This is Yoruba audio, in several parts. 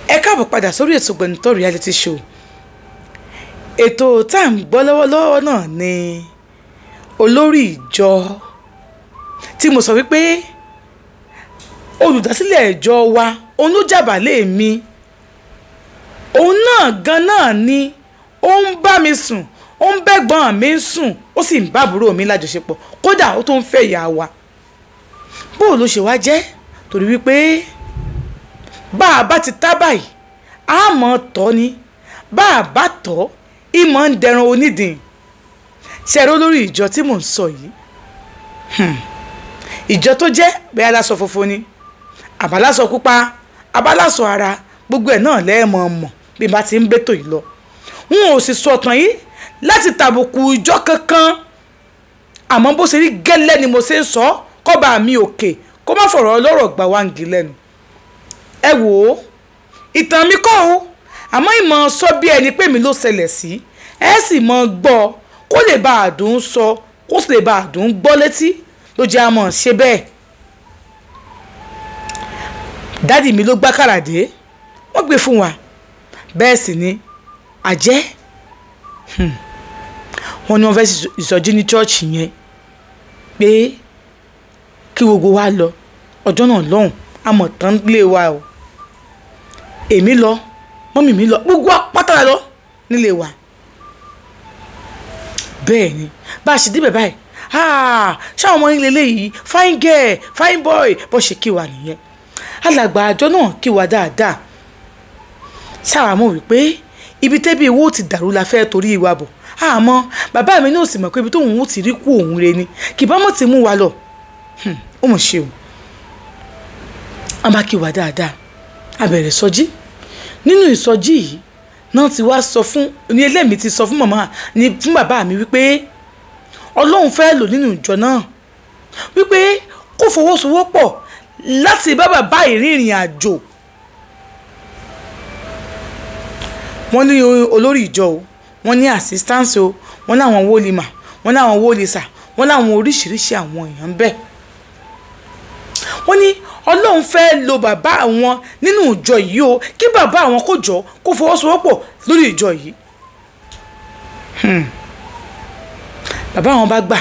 ẹ káàbọ̀ padà sórí ètò Gbẹ̀nutọ́ reality show. Ètò tá à ń gbọ́ lọ́wọ́lọ́wọ́ náà ni olórí ìjọ tí mo sọ wípé olùdásílẹ̀ ìjọ wa òun ló jàbálẹ̀ mi, òun náà gan náà ni ó ń bá mi sùn, ó ń bẹ́gbọ́n mi sùn, ó sì ń bá àbúrò mi lájọṣepọ̀, kódà ó tó ń fẹ́ ìyá wa. bó ló ṣe wá jẹ́ torí wípé bá a bá ti tá báyìí a mọ̀ tọ́ ni, bá a bá tọ́ ìmọ̀ ń dẹran onídìí. ṣẹ̀rọ lórí ìjọ tí mò ń sọ yìí, ìjọ tó jẹ́ bẹ́ẹ̀ aláṣọ funfun ni, àbáláṣọ pupa, àbáláṣọ ara, gbogbo ẹ̀ náà lẹ́ẹ̀mọ̀ mọ̀ bí bá ti ń bẹ́tò yìí lọ. n ò sì sọ tán yìí láti tàbùkù ìjọ kankan, àmọ́ bó ṣe rí gẹ́lẹ́ ni mo ṣe ń sọ kọ́ba mi òkè kó má fọ̀rọ̀ ọlọ́rọ̀ gbà wá ń gi lẹ́nu. ẹ wò ó, ìtàn mi kọ́ o, àmọ́ ìmọ̀ sọ bí ẹni pé mi ló ṣẹlẹ̀ sí, ẹ sì mọ̀ gbọ́ kó lè bá àdùn sọ, kó sì lè bá àdùn gbọ́ létí ló jẹ́ àmọ́ ṣe bẹ́ẹ̀. dádì mi ló gbá kàràdé, wọ́n gbé fún wa, bẹ́ẹ̀ sì ni àjẹ́ wọ́n ní wọ́n fẹ́ ìsọjí ní chọ́ọ̀chì yẹn pé kí gbogbo wa lọ ọjọ́ náà lọ́hùn, àmọ̀ tán lé wa o. èmi lọ, mọ́mì mi lọ, gbogbo pátá lọ nílé wa. bẹ́ẹ̀ ni bá a ṣe débẹ̀ báyìí, ṣáwọn ọmọ ilé yìí fine girl fine boy bó ṣe kí wa nìyẹn. alàgbà àjọ náà kí wa dáadáa, ṣáà mọ̀ wípé ibi tẹ́bí owó ti dàrú la fẹ́ torí ìwà bọ̀, àmọ́ bàbá mi náà sì mọ̀ pé ibi tóun ó ti rí kú òun re ni, kì bá mọ̀ ti mú wa lọ. ó mọ̀ ṣe o, a máa kí wa dáadáa, a bẹ̀rẹ̀ sọjí. nínú ìsọjí yìí náà ti wá sọ fún ní ẹlẹ́mìí ti sọ fún màmá ní fún bàbá mi wípé ọlọ́run fẹ́ lò nínú ìjọ náà, wípé kó fọwọ́sowọ́pọ̀ láti bá bàbá ìrìnrìn àjò. wọ́n ní olórí ìjọ o, wọ́n ní assistance o, wọ́n láwọn wólímà, wọ́n láwọn wólísà, wọ́n láwọn oríṣiríṣi àwọn èèyàn bẹ́ẹ̀. wọ́n ní ọlọ́run fẹ́ lo bàbá àwọn nínú ìjọ yìí o, kí bàbá àwọn kó jọ kó fọwọ́sowọ́pọ̀ lórí ìjọ yìí. bàbá àwọn bá gbà,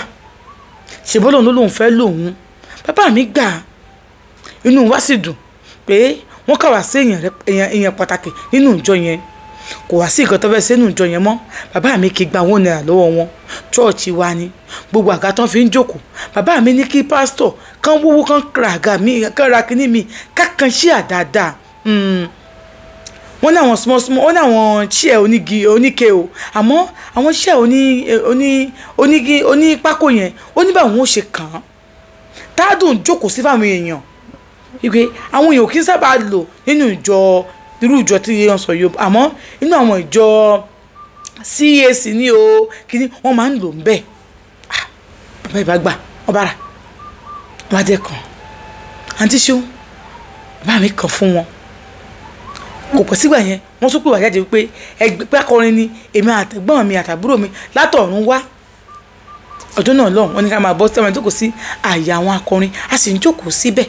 ṣèbọ́ lòun lòun fẹ́ lòun, bàbá mi gbà, inú wa sì dùn pé wọ́n kà wá sí èèyàn pàtàkì nínú ìjọ yẹn. kò wá sí nǹkan tó fẹ́ sínú ìjọ yẹn mọ́, bàbá mi kì í gba owó náírà lọ́wọ́ wọn, chọ́ọ̀chì wa ni gbogbo àga tán fi ń jókòó. bàbá mi ní kí pásítọ̀ kan wúwú kan ra àga mi kan ra kíní mi kákan ṣí àdáadáa. wọ́n ní àwọn small wọ́n ní àwọn chair oníke o, àmọ́ àwọn chair onípákó yẹn ó ní báwọn ó ṣe kàn án tádùn jókòó sí fáwọn èèyàn, wípé àwọn èèyàn kì í sábà lò nínú ìjọ irú ìjọ tí wọ́n sọ yìí, àmọ́ inú àwọn ìjọ CAC ní o kìíní wọ́n máa ń lò ń bẹ́ẹ̀. bàbá ìbá gbà wọ́n bára wọ́n á dẹ́ kàn àǹtí ṣó bàbá mi kàn fún wọn. kò pẹ́ sígbà yẹn wọ́n tún pè wá jáde wípé ẹgbẹ́ akọrin ni èmi àtẹ̀gbọ́n mi àtàbúrò mi látọ̀run wá. ọjọ́ náà lọ́hùn wọ́n ní ká máa bọ́ sí àwọn ìjókòó sí àyè àwọn akọrin, a sì ń jókòó síbẹ̀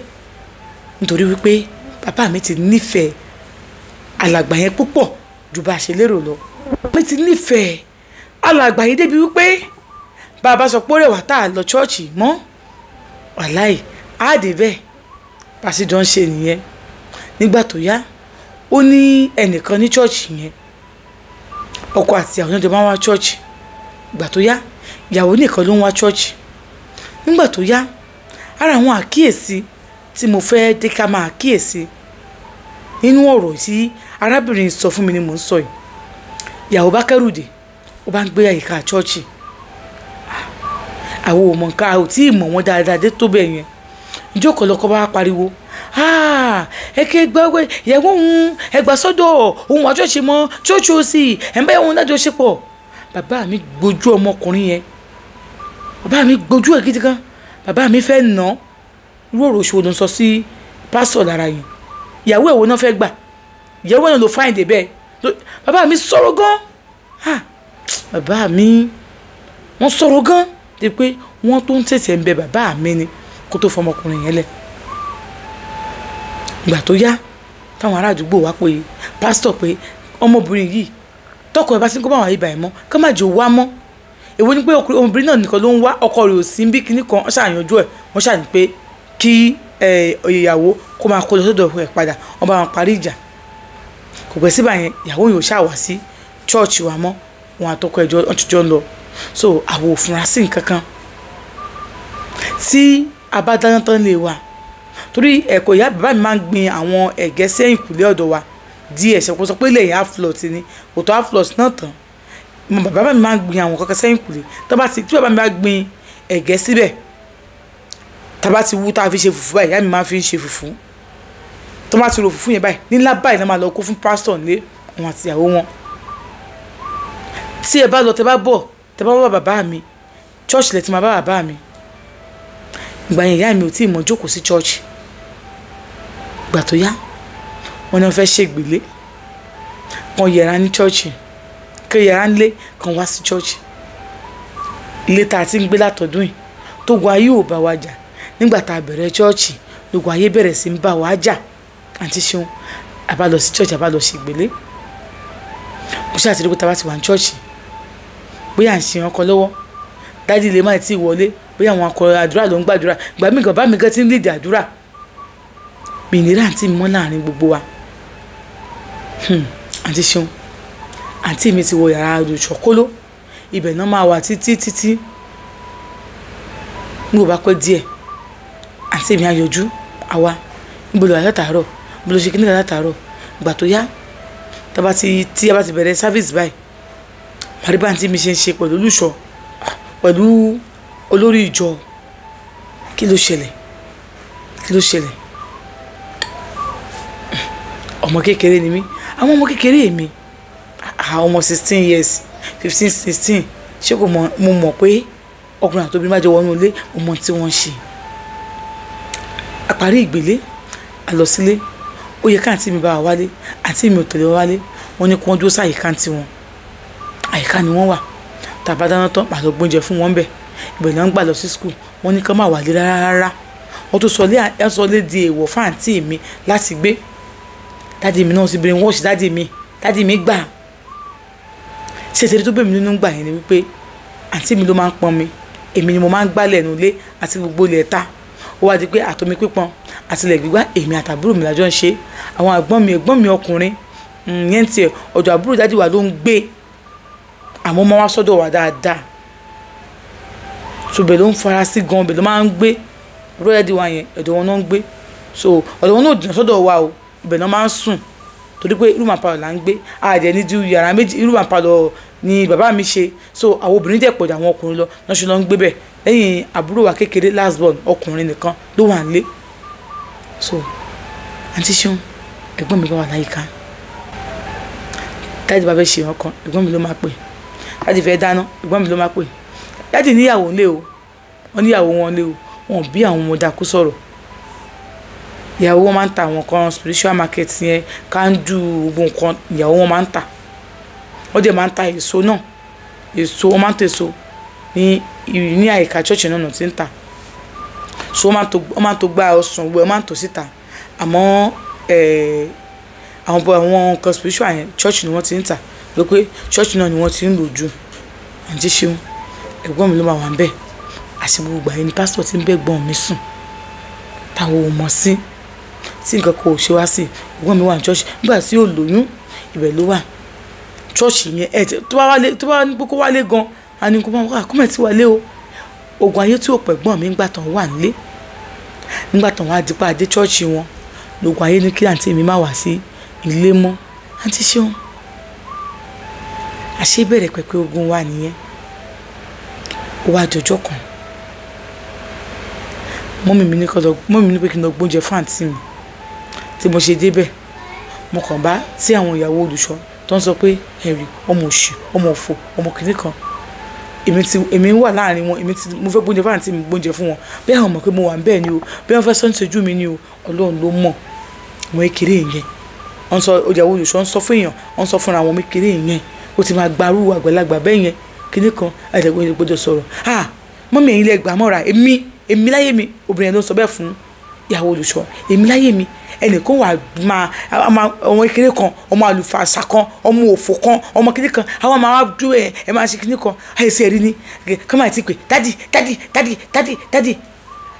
nítorí wípé bàbá mi ti nífẹ̀ẹ́ alàgbà yẹn púpọ̀ ju bá a ṣe lérò lọ. mi ti nífẹ̀ẹ́ alàgbà yìí débi wípé bàbá sọ pé ó rẹwà tá a lọ ṣọ́ọ̀ṣì mọ́ wàláì áàdì bẹ́ẹ̀ bá a sì jọ ń ṣe nìyẹn. nígbà tó yá ó ní ẹnìkan ní ṣọ́ọ̀ṣì yẹn, ọkọ àti àwọn ọjọ́ máa ń wá ṣọ́ọ̀ṣì. ìgbà tó yá ìyàwó nìkan ló ń wá ṣọ́ọ̀ṣì. nígbà tó yá ara àwọn àkíyèsí tí mo fẹ́ dé ká máa kíyèsí nínú ọ̀rọ̀ tí arábìnrin sọ fún mi ni mò ń sọ yìí. ìyàwó bá kẹ́rù dé, ó bá ń gbé àyíká ṣọ́ọ̀ṣì. àwọn ò mọ̀ nǹkan àwọn tí ì mọ̀ wọ́n dáadáa dé tó bẹ́ẹ̀ yẹn. ìjókòó lọ́kọ́ bá pariwo, ẹ̀kẹ́ gbẹ́wẹ́ ìyàwó òun ẹgbà sọ́dọ̀ òun wà ṣọ́ọ̀ṣì mọ́ ṣọ́ọ̀ṣì ó sì ẹ̀ ń bá òun lájọ ṣe pọ̀. bàbá mi gbójú ọmọkùnrin yẹn, bàbá mi gbójú ẹ̀ gidi gan. bàbá mi fẹ́ nà irú ọ̀rọ̀ òṣùwò ló ń sọ sí pásítọ̀ lára yẹn. ìyàwó ẹ̀wọ̀ náà fẹ́ gbà, ìyàwó náà ló fáìndé bẹ́ẹ̀. bàbá mi sọ̀rọ̀ gan, bàbá mi wọ́n sọ̀rọ̀ gan de pé wọ́n tó ń tètè ń bẹ bàbá mi ni kó tó fọmọkùnrin yẹn lẹ̀. ìgbà tó yá táwọn ará àdúgbò wá pé pásítọ̀ pé ọmọbìnrin yìí tọkọ ẹ̀ bá ti ń kó bá wà ibà ẹ̀ mọ́ ká má jò wá mọ́ èwo ni pé ọmọbìnrin náà nìkan ló ń wá ọkọ rẹ̀ ò sí bí kinní kan wọ́n ṣàyànjú ẹ̀ wọ́n ṣàní pé kí ìyàwó kó máa kó lọ sọ́dọ̀ ẹ̀ padà wọ́n bá wọn parí ìjà kò pẹ́ síbà yẹn ìyàwó yìí ò ṣàwá sí chọ́ọ̀chì wa mọ́ wọn àtọkọ ẹ̀jọ́ ọ̀túnjọ́ ń lọ so àwọn ò fura sí nǹkan kan tí a bá dáná tán lè wà torí ẹ̀kọ́ ìyá bàbá mi máa ń gbin àwọn ẹ̀gẹ́ sẹ́yìn kùlé ọ̀dọ̀ wa díẹ̀ ṣe kó sọ pé lẹ́yìn half-lot ni òtò half-lot náà tán bàbá mi máa ń gbin àwọn kankan sẹ́yìn kùlé tí bàbá mi bá gbin ẹ̀gẹ́ síbẹ̀ tá bá ti wú tá a fi ṣe fùfú báyìí ìyá mi máa fi ń ṣe fùfú tó bá ti ro fùfú yẹn báyìí nílá báyìí náà máa lọ kó fún pásítọ̀ nílé wọn àti ìyàwó wọn tí ẹ bá lọ tẹ bá bọ̀ bàbá mi church lẹ ti máa bá bàbá mi ìgbà yẹn ìyá mi ò tí ì mọ jókòó sí church ìgbà tó yá wọn ni wọn fẹ́ ṣègbélé kan yẹra ní church kan yẹra nílé kan wá sí church ilé tá a ti ń gbé látọdún yìí tó gun ayé ò bá wa jà nígbà tá a bẹ̀rẹ̀ church lógun ayé bẹ̀rẹ̀ sí ń bá wa jà àǹtí ṣeun àbá lọ sí church àbá lọ ṣègbélé mo ṣáà ti rí pé tá a bá ti wà ní church bóyá à ń ṣe ọkọ lọ́wọ́ dádì lè má ti wọlé bóyá àwọn akọ àdúrà ló ń gbàdúrà ìgbà mí gan bá mi gan ti ń lédè àdúrà mi ní rántí mi mọ́ láàrin gbogbo wa àǹtí ṣeun àǹtí mi ti wọ yàrá olùṣọ́kóló ibẹ̀ náà máa wà títí ní ò bá pẹ́ díẹ̀ àǹtí mi ayọ̀jú àwa níbo lọ wà látàárọ̀ níbo lọ ṣe kí ní látàárọ̀ ìgbà tó yá tí a bá ti bẹ̀rẹ̀ service báyìí màríbá àǹtí mi ṣe ń ṣe pẹ̀lú olùṣọ́ pẹ̀lú olórí ìjọ kí ló ṣẹlẹ̀ ọmọ kékeré ni mí àwọn ọmọ kékeré mi ọmọ 16 years 15 16 ṣé kò mo mọ̀ pé ọkùnrin àtòbí má jọ wọnú ilé mo mọ tí wọ́n ń ṣe àparí ìgbélé àlọ sílé ó yẹ káàntì mi bá wa wálé àǹtí mi ò tẹ̀lé wa wálé wọ́n ní kí wọ́n dúró sáyìíká tí wọn àyíká ni wọ́n wà tàbá dáná tán màá lọ gbóúnjẹ fún wọn bẹ̀ ibẹ̀ náà ń gbà lọ sí skul wọ́n ní ká má wálé rárá wọ́n tó sọ lé di èèwọ̀ fún àǹtí mi láti gbé dádì mi náà sì bẹ̀rẹ̀ wọ́ọ̀ṣì dádì mi gbà ṣètìlẹ́ tó bẹ̀ mí nínú gbà yẹn ni wípé àǹtí mi ló máa ń pọn mi èmi ni mo máa ń gbálẹ̀ nulẹ̀ àti gbogbo ilẹ̀ ta ó wá di pé àtomi pípọn àti ilẹ̀ gbígbá èmi àtàbúrò mi lájọ ń ṣe àwọn ẹ̀gbọ́n mi ọkùnrin yẹn tiẹ̀ ọ̀dọ̀ àbúrò dádì wa ló ń gbé àmọ́ ọmọ wa sọ́dọ̀ wa dáadáa so bẹ́ẹ̀ ló ń fara sí gan bẹ́ẹ̀ ló máa ń gbé àbúrò dádì wa yẹn ọ̀dọ̀ wọn náà ń gbé so ọ̀dọ̀ wọn náà dìnnà sọ́dọ̀ wa o ibẹ̀ náà máa ń sùn torí pé room and parlour là ń gbé àdẹ ní ju yàrá méjì room and parlour ni bàbá mi ṣe so àwọn obìnrin dẹ̀ pọ̀jù àwọn ọkùnrin lọ náà ṣe lọ ń gbé bẹ̀ lẹ́yìn àbúrò wa kékeré last born ọkùnrin nìkan ló wà nílé so àǹtí ṣeun ẹ̀gbọ́n mi bá wà láyìíká dáàdì bá fẹ́ ṣe ọkàn ẹ̀gbọ́n mi ló máa pè dáàdì fẹ́ dáná ẹ̀gbọ́n mi ló máa pè dáàdì níyàwó ńlé o wọ́n níyàwó wọn ńlé o wọn bí àwọn ọmọ dákú sọ̀rọ̀ ìyàwó wọn máa ń ta àwọn kan spiritual market yẹn kándù gbogbo nǹkan ìyàwó wọn máa ń ta wọ́n dẹ̀ máa ń ta èso náà wọ́n máa ń ta èso ní àyíká church náà tí ń ta so wọ́n máa ń tó gbá ọsàn wọ́n máa ń tó síta àmọ́ àwọn nǹkan spiritual yẹn church ni wọ́n ti ń tà ló pé church náà ni wọ́n ti ń lò jù àǹtí ṣeun ẹ̀gbọ́n mi ló máa wà ń bẹ̀ àti gbogbo àyè ni pásítọ̀ ti ń bẹ́gbọ́n mi sùn táwọn ò mọ̀ sí tí nǹkan kò ṣe wá sí ẹ̀gbọ́n mi wà ní church nígbà tí ó lóyún ibẹ̀ ló wà church yẹn tó bá ní pé kó wálé gan a ní kó máa wá kọ́mẹ̀ tí wálé o ogun ayé tí ò pẹ̀gbọ́n mi nígbà tán wà nílé nígbà tán wá dípá dé church wọn lógun ayé ní kí àǹtí mi má wá sí ilé mọ́ àǹtí ṣeun àṣé bẹ̀rẹ̀ pẹ̀pẹ̀ ogun wà nìyẹn ó wá dọjọ́ kan mọ́mì mi ní pé kí n lọ gbóúnjẹ fún àǹtí mi tí mo ṣe débẹ̀ mo kàn bá tí àwọn ìyàwó olùṣọ́ tó ń sọ pé ẹ̀rì ọmọ òṣì ọmọ òfò ọmọ kìnní kan èmi wà láàrin wọn mo fẹ́ gbóúnjẹ fún àǹtí mi gbóúnjẹ fún wọn bẹ́ẹ̀ àwọn mọ̀ pé mo wà ń bẹ́ẹ̀ ni o bí wọ́n fẹ́ sọ níṣojú mi ni o ọlọ́run ló mọ̀ wọn kékeré yẹn wọ́n sọ ìyàwó olùṣọ́ ń sọ fún èèyàn wọ́n sọ fúnra wọn kékeré yẹn ó ti máa gbarú àgbàlagbà bẹ́ẹ̀ yẹn kìnní kan ẹ̀ẹ́dẹ̀gbọ́n gbọ́dọ̀ sọ̀rọ̀ mọ́mì ẹ̀yin lẹ gbà mọ́ra èmi láyé mi obìnrin ló sọ bẹ́ẹ̀ fún ìyàwó olùṣọ́ èmi láyé mi ẹnìkan wà máa ọmọ kékeré kan ọmọ àlùfàṣà kan ọmọ òfò kan ọmọ kékeré kan àwọn máa wá dúró ẹ máa ṣe kíní kan àìsí ẹ̀rí ni kọ́ máa ti pè dádì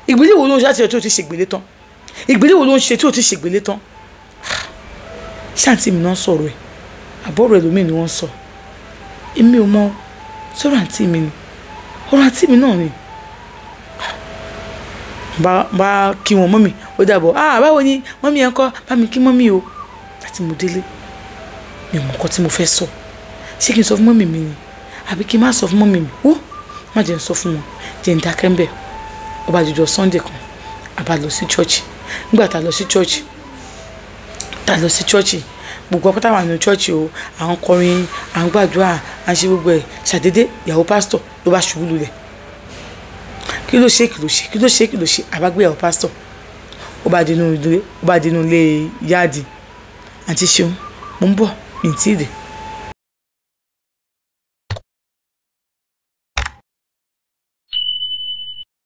ìgbélé wo ló ń ṣe tí o ti ṣègbélé tán ìgbélé wo ló ń ṣe tí o ti ṣègbélé tán ṣáàntì mi náà sọ̀rọ̀ ẹ̀ àbọ̀rọ̀ ẹlòmíì ni wọ́n sọ èmi ò mọ sọ̀rọ̀ àǹtí mi ni ọ̀rọ̀ àǹtí mi náà ni bá kí wọn mọ́mì ó dàbọ̀ báwo ni mọ́mì ẹ̀ ń kọ́ bá mi kí mọ́mì o láti mo délé mi ò mọ nǹkan tí mo fẹ́ sọ ṣé kí n sọ fún mọ́mì mi ni àbí kí n má sọ fún mọ́mì mi ó má jẹ́ n sọ fún wọn jẹ́ n dákẹ́ ń bẹ̀ ọba àjọjọ Sunday kan a bá lọ sí church nígbà tá a lọ sí church gbogbo ọpọ táwọn àna church o à ń kọrin à ń gbàdúrà à ń ṣe gbogbo ẹ̀ ṣàdédé ìyàwó pásítọ̀ ló bá ṣubú lulẹ̀ kí ló ṣe àbágbé ìyàwó pásítọ̀ ó bá dínú ilé yáàdì àti ṣeun mo ń bọ̀ mi ì tí ì dé